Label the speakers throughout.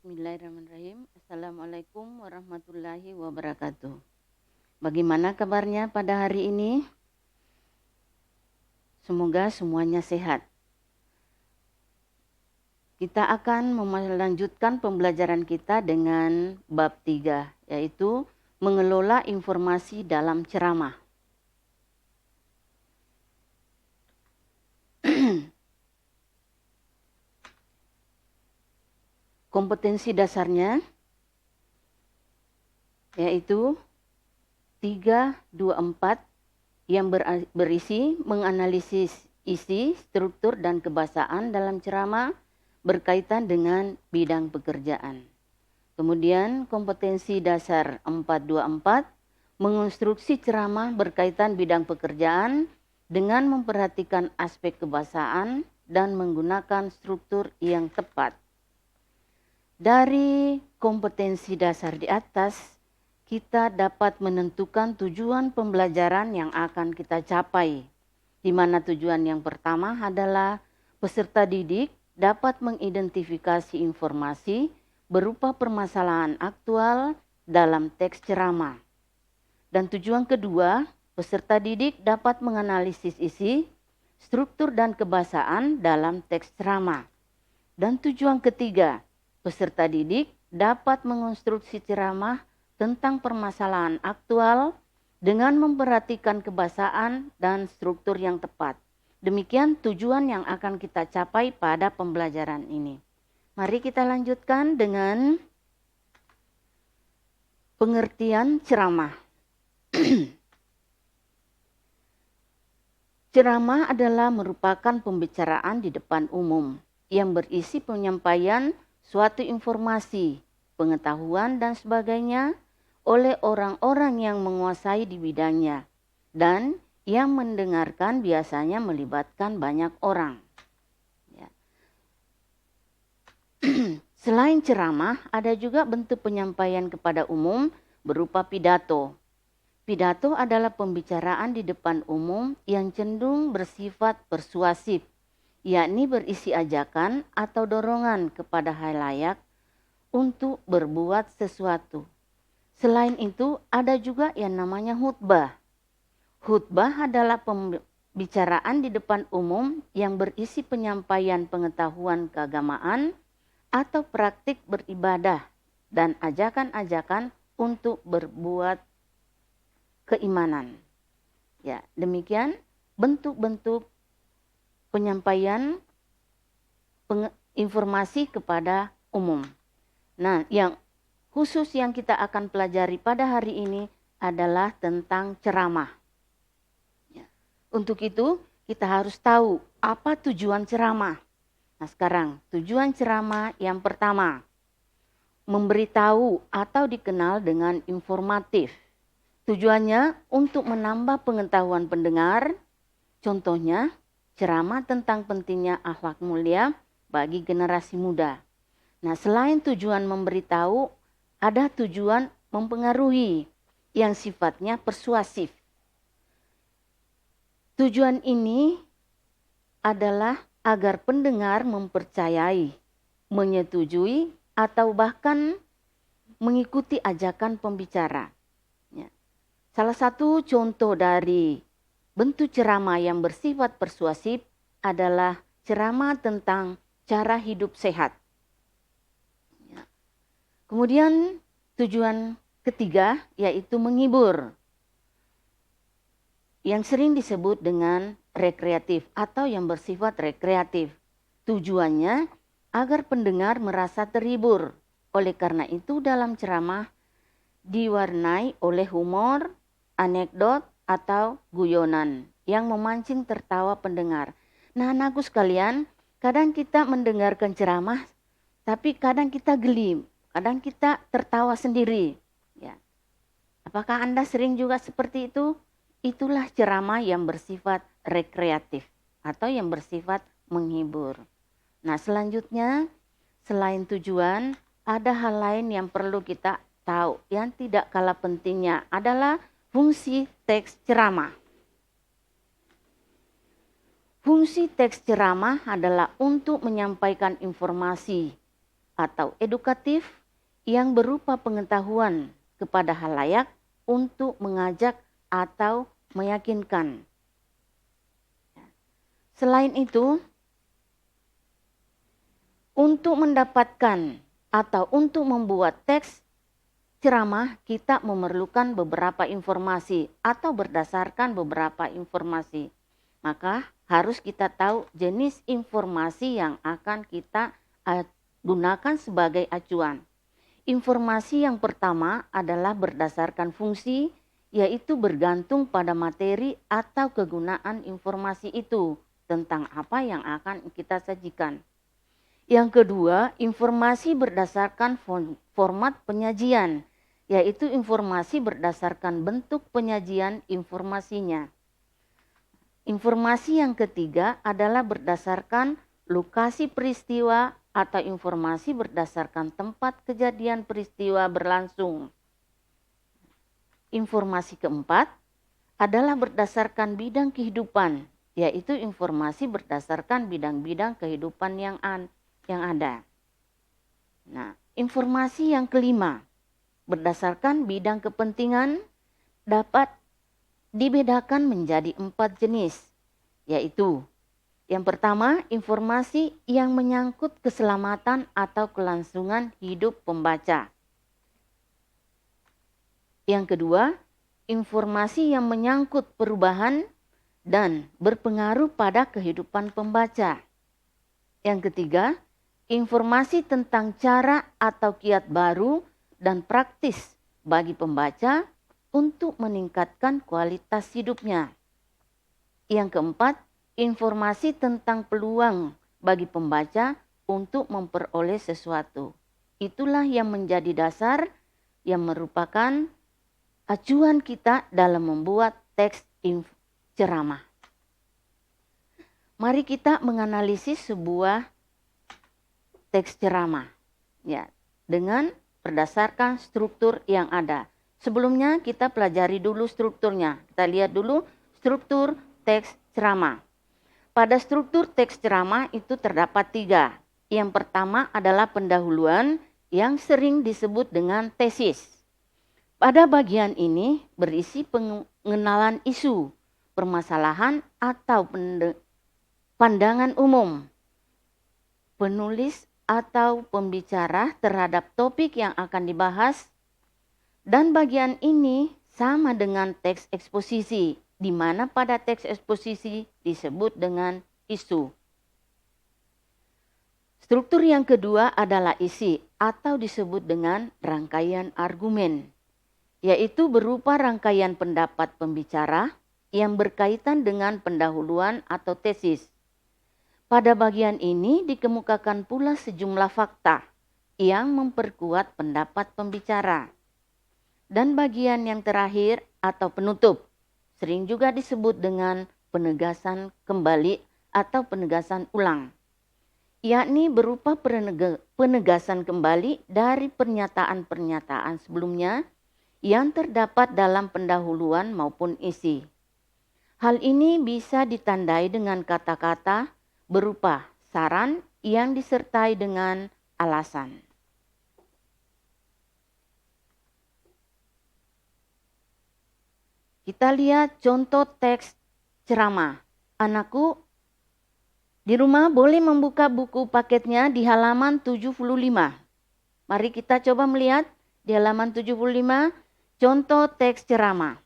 Speaker 1: Bismillahirrahmanirrahim. Assalamualaikum warahmatullahi wabarakatuh. Bagaimana kabarnya pada hari ini? Semoga semuanya sehat. Kita akan melanjutkan pembelajaran kita dengan bab 3, yaitu mengelola informasi dalam ceramah. Kompetensi dasarnya yaitu 324 yang berisi menganalisis isi, struktur, dan kebahasaan dalam ceramah berkaitan dengan bidang pekerjaan. Kemudian kompetensi dasar 424 mengonstruksi ceramah berkaitan bidang pekerjaan dengan memperhatikan aspek kebahasaan dan menggunakan struktur yang tepat. Dari kompetensi dasar di atas, kita dapat menentukan tujuan pembelajaran yang akan kita capai, di mana tujuan yang pertama adalah peserta didik dapat mengidentifikasi informasi berupa permasalahan aktual dalam teks ceramah. Dan tujuan kedua, peserta didik dapat menganalisis isi, struktur, dan kebahasaan dalam teks ceramah. Dan tujuan ketiga, peserta didik dapat mengonstruksi ceramah tentang permasalahan aktual dengan memperhatikan kebahasaan dan struktur yang tepat. Demikian tujuan yang akan kita capai pada pembelajaran ini. Mari kita lanjutkan dengan pengertian ceramah. Ceramah adalah merupakan pembicaraan di depan umum yang berisi penyampaian suatu informasi, pengetahuan, dan sebagainya oleh orang-orang yang menguasai di bidangnya dan yang mendengarkan biasanya melibatkan banyak orang. Ya. Selain ceramah, ada juga bentuk penyampaian kepada umum berupa pidato. Pidato adalah pembicaraan di depan umum yang cenderung bersifat persuasif, yakni berisi ajakan atau dorongan kepada halayak untuk berbuat sesuatu. Selain itu, ada juga yang namanya khutbah. Khutbah adalah pembicaraan di depan umum yang berisi penyampaian pengetahuan keagamaan atau praktik beribadah dan ajakan-ajakan untuk berbuat keimanan. Ya, demikian bentuk-bentuk penyampaian informasi kepada umum. Nah, yang khusus yang kita akan pelajari pada hari ini adalah tentang ceramah. Ya. Untuk itu, kita harus tahu apa tujuan ceramah. Nah, sekarang tujuan ceramah yang pertama, memberitahu atau dikenal dengan informatif. Tujuannya untuk menambah pengetahuan pendengar, contohnya ceramah tentang pentingnya akhlak mulia bagi generasi muda. Nah, selain tujuan memberitahu, ada tujuan mempengaruhi yang sifatnya persuasif. Tujuan ini adalah agar pendengar mempercayai, menyetujui, atau bahkan mengikuti ajakan pembicara. Ya. Salah satu contoh dari bentuk ceramah yang bersifat persuasif adalah ceramah tentang cara hidup sehat. Ya. Kemudian tujuan ketiga yaitu menghibur, yang sering disebut dengan rekreatif atau yang bersifat rekreatif. Tujuannya agar pendengar merasa terhibur. Oleh karena itu dalam ceramah diwarnai oleh humor, anekdot, atau guyonan yang memancing tertawa pendengar. Nah, anakku sekalian, kadang kita mendengarkan ceramah, tapi kadang kita geli, kadang kita tertawa sendiri. Ya. Apakah Anda sering juga seperti itu? Itulah ceramah yang bersifat rekreatif atau yang bersifat menghibur. Nah, selanjutnya selain tujuan, ada hal lain yang perlu kita tahu yang tidak kalah pentingnya adalah fungsi teks ceramah. Fungsi teks ceramah adalah untuk menyampaikan informasi atau edukatif yang berupa pengetahuan kepada halayak untuk mengajak atau meyakinkan. Selain itu, untuk mendapatkan atau untuk membuat teks ceramah, kita memerlukan beberapa informasi atau berdasarkan beberapa informasi. Maka harus kita tahu jenis informasi yang akan kita gunakan sebagai acuan. Informasi yang pertama adalah berdasarkan fungsi, yaitu bergantung pada materi atau kegunaan informasi itu tentang apa yang akan kita sajikan. Yang kedua, informasi berdasarkan format penyajian, yaitu informasi berdasarkan bentuk penyajian informasinya. Informasi yang ketiga adalah berdasarkan lokasi peristiwa atau informasi berdasarkan tempat kejadian peristiwa berlangsung. Informasi keempat adalah berdasarkan bidang kehidupan, yaitu informasi berdasarkan bidang-bidang kehidupan yang ada. Nah, informasi yang kelima berdasarkan bidang kepentingan dapat dibedakan menjadi 4 jenis, yaitu yang pertama, informasi yang menyangkut keselamatan atau kelangsungan hidup pembaca. Yang kedua, informasi yang menyangkut perubahan dan berpengaruh pada kehidupan pembaca. Yang ketiga, informasi tentang cara atau kiat baru dan praktis bagi pembaca untuk meningkatkan kualitas hidupnya. Yang keempat, informasi tentang peluang bagi pembaca untuk memperoleh sesuatu. Itulah yang menjadi dasar yang merupakan acuan kita dalam membuat teks ceramah. Mari kita menganalisis sebuah teks ceramah ya, dengan berdasarkan struktur yang ada. Sebelumnya kita pelajari dulu strukturnya. Kita lihat dulu struktur teks ceramah. Pada struktur teks ceramah itu terdapat 3. Yang pertama adalah pendahuluan yang sering disebut dengan tesis. Pada bagian ini berisi pengenalan isu, permasalahan atau pandangan umum. Penulis atau pembicara terhadap topik yang akan dibahas, dan bagian ini sama dengan teks eksposisi, di mana pada teks eksposisi disebut dengan isu. Struktur yang kedua adalah isi atau disebut dengan rangkaian argumen, yaitu berupa rangkaian pendapat pembicara yang berkaitan dengan pendahuluan atau tesis. Pada bagian ini dikemukakan pula sejumlah fakta yang memperkuat pendapat pembicara. Dan bagian yang terakhir atau penutup sering juga disebut dengan penegasan kembali atau penegasan ulang, yakni berupa penegasan kembali dari pernyataan-pernyataan sebelumnya yang terdapat dalam pendahuluan maupun isi. Hal ini bisa ditandai dengan kata-kata berupa saran yang disertai dengan alasan. Kita lihat contoh teks ceramah. Anakku, di rumah boleh membuka buku paketnya di halaman 75. Mari kita coba melihat di halaman 75 contoh teks ceramah.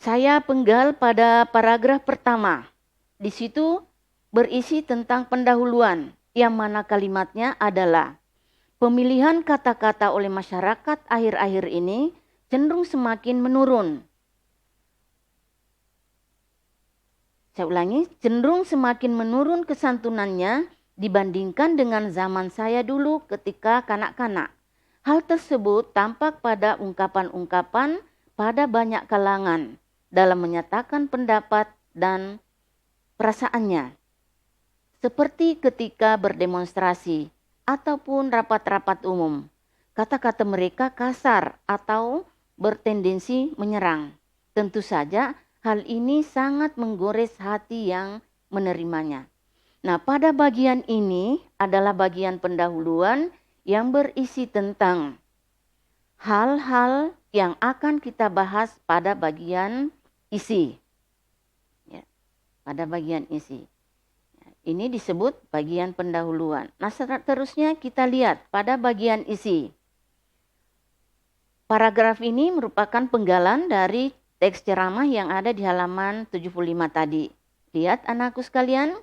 Speaker 1: Saya penggal pada paragraf pertama. Di situ berisi tentang pendahuluan, yang mana kalimatnya adalah pemilihan kata-kata oleh masyarakat akhir-akhir ini cenderung semakin menurun. Saya ulangi, cenderung semakin menurun kesantunannya dibandingkan dengan zaman saya dulu ketika kanak-kanak. Hal tersebut tampak pada ungkapan-ungkapan pada banyak kalangan dalam menyatakan pendapat dan perasaannya. Seperti ketika berdemonstrasi ataupun rapat-rapat umum, kata-kata mereka kasar atau bertendensi menyerang. Tentu saja hal ini sangat menggores hati yang menerimanya. Nah, pada bagian ini adalah bagian pendahuluan yang berisi tentang hal-hal yang akan kita bahas pada bagian isi. Ya, pada bagian isi. Ini disebut bagian pendahuluan. Nah, seterusnya kita lihat pada bagian isi. Paragraf ini merupakan penggalan dari teks ceramah yang ada di halaman 75 tadi. Lihat anakku sekalian,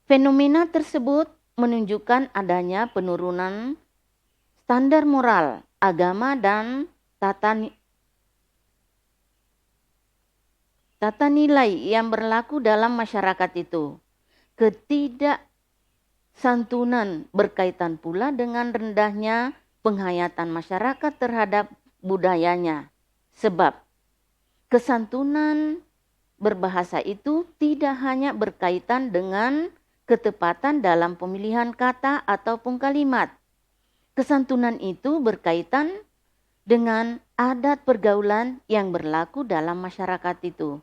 Speaker 1: fenomena tersebut menunjukkan adanya penurunan standar moral, agama, dan tata nilai yang berlaku dalam masyarakat itu. Ketidaksantunan berkaitan pula dengan rendahnya penghayatan masyarakat terhadap budayanya. Sebab kesantunan berbahasa itu tidak hanya berkaitan dengan ketepatan dalam pemilihan kata ataupun kalimat. Kesantunan itu berkaitan dengan adat pergaulan yang berlaku dalam masyarakat itu.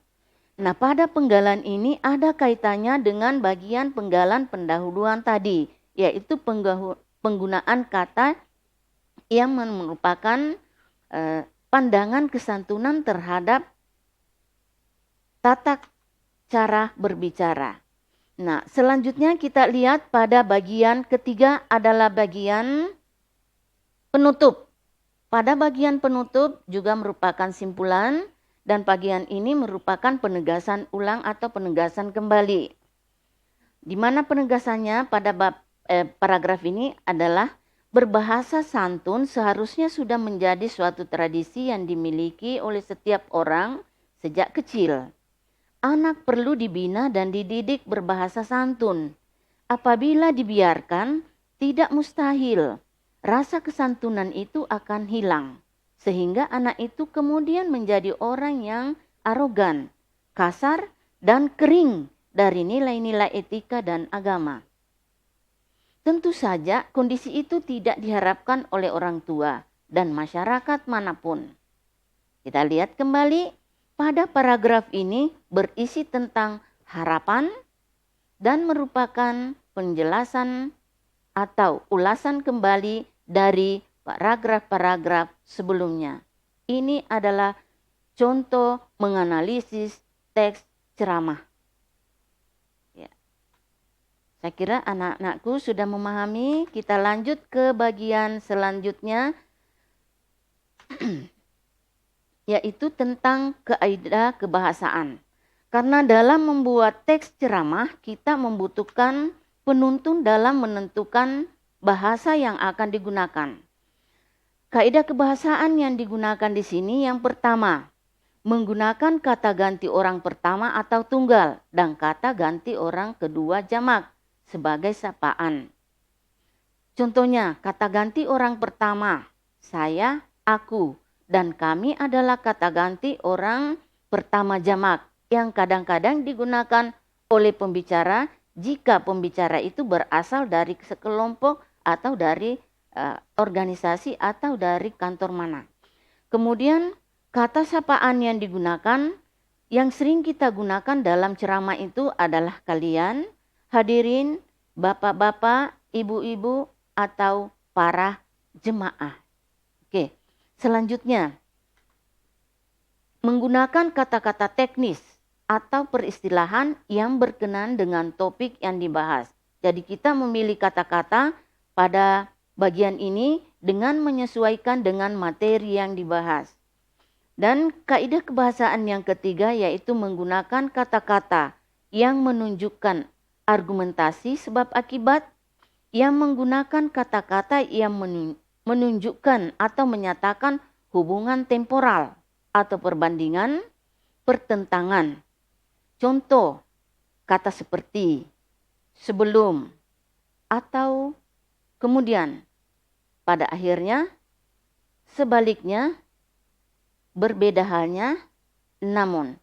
Speaker 1: Nah, pada penggalan ini ada kaitannya dengan bagian penggalan pendahuluan tadi, yaitu penggunaan kata yang merupakan pandangan kesantunan terhadap tata cara berbicara. Nah, selanjutnya kita lihat pada bagian ketiga adalah bagian penutup. Pada bagian penutup juga merupakan simpulan dan bagian ini merupakan penegasan ulang atau penegasan kembali. Di mana penegasannya pada paragraf ini adalah berbahasa santun seharusnya sudah menjadi suatu tradisi yang dimiliki oleh setiap orang sejak kecil. Anak perlu dibina dan dididik berbahasa santun. Apabila dibiarkan, tidak mustahil rasa kesantunan itu akan hilang, sehingga anak itu kemudian menjadi orang yang arogan, kasar, dan kering dari nilai-nilai etika dan agama. Tentu saja kondisi itu tidak diharapkan oleh orang tua dan masyarakat manapun. Kita lihat kembali pada paragraf ini berisi tentang harapan dan merupakan penjelasan atau ulasan kembali dari paragraf-paragraf sebelumnya. Ini adalah contoh menganalisis teks ceramah. Ya. Saya kira anak-anakku sudah memahami. Kita lanjut ke bagian selanjutnya, yaitu tentang kaidah kebahasaan. Karena dalam membuat teks ceramah, kita membutuhkan penuntun dalam menentukan bahasa yang akan digunakan. Kaidah kebahasaan yang digunakan di sini yang pertama, menggunakan kata ganti orang pertama atau tunggal dan kata ganti orang kedua jamak sebagai sapaan. Contohnya, kata ganti orang pertama, saya, aku, dan kami adalah kata ganti orang pertama jamak yang kadang-kadang digunakan oleh pembicara jika pembicara itu berasal dari sekelompok atau dari organisasi atau dari kantor mana. Kemudian kata sapaan yang digunakan, yang sering kita gunakan dalam ceramah itu adalah kalian, hadirin, bapak-bapak, ibu-ibu, atau para jemaah. Oke, selanjutnya menggunakan kata-kata teknis atau peristilahan yang berkenan dengan topik yang dibahas. Jadi kita memilih kata-kata pada bagian ini dengan menyesuaikan dengan materi yang dibahas. Dan kaidah kebahasaan yang ketiga yaitu menggunakan kata-kata yang menunjukkan argumentasi sebab akibat, yang menggunakan kata-kata yang menunjukkan atau menyatakan hubungan temporal atau perbandingan, pertentangan. Contoh kata seperti sebelum atau kemudian, pada akhirnya, sebaliknya, berbeda halnya, namun.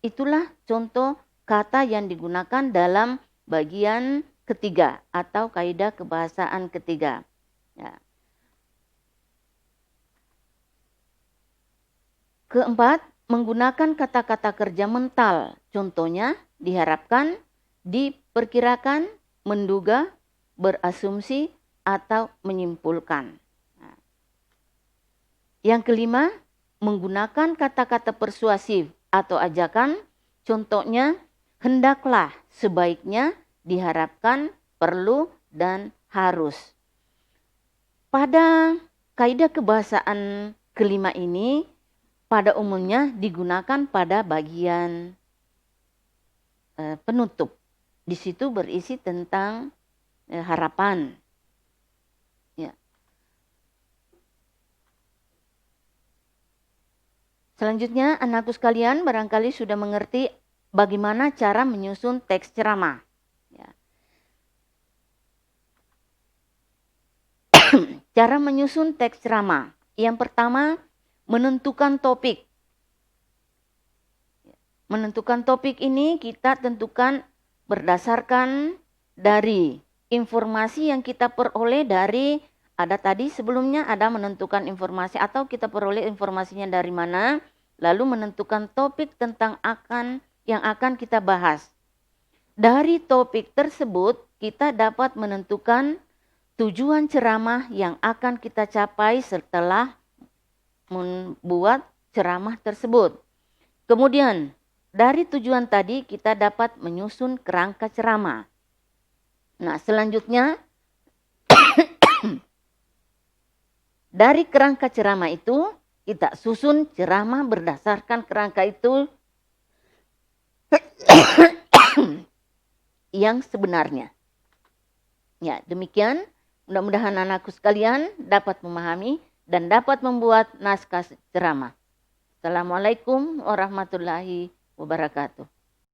Speaker 1: Itulah contoh kata yang digunakan dalam bagian ketiga atau kaidah kebahasaan ketiga. Ya. Keempat, menggunakan kata-kata kerja mental. Contohnya, diharapkan diperkirakan, menduga, berasumsi, atau menyimpulkan. Nah, yang kelima, menggunakan kata-kata persuasif atau ajakan, contohnya hendaklah, sebaiknya, diharapkan, perlu, dan harus. Pada kaidah kebahasaan kelima ini pada umumnya digunakan pada bagian penutup. Di situ berisi tentang harapan. Ya. Selanjutnya, anakku sekalian barangkali sudah mengerti bagaimana cara menyusun teks ceramah. Ya. Cara menyusun teks ceramah. Yang pertama, menentukan topik. Menentukan topik ini kita tentukan berdasarkan dari informasi yang kita peroleh dari, ada tadi sebelumnya ada menentukan informasi atau kita peroleh informasinya dari mana, lalu menentukan topik tentang yang akan kita bahas. Dari topik tersebut kita dapat menentukan tujuan ceramah yang akan kita capai setelah membuat ceramah tersebut. Kemudian dari tujuan tadi kita dapat menyusun kerangka ceramah. Nah, selanjutnya dari kerangka ceramah itu kita susun ceramah berdasarkan kerangka itu yang sebenarnya. Ya, demikian. Mudah-mudahan anakku sekalian dapat memahami dan dapat membuat naskah ceramah. Assalamualaikum warahmatullahi wabarakatuh.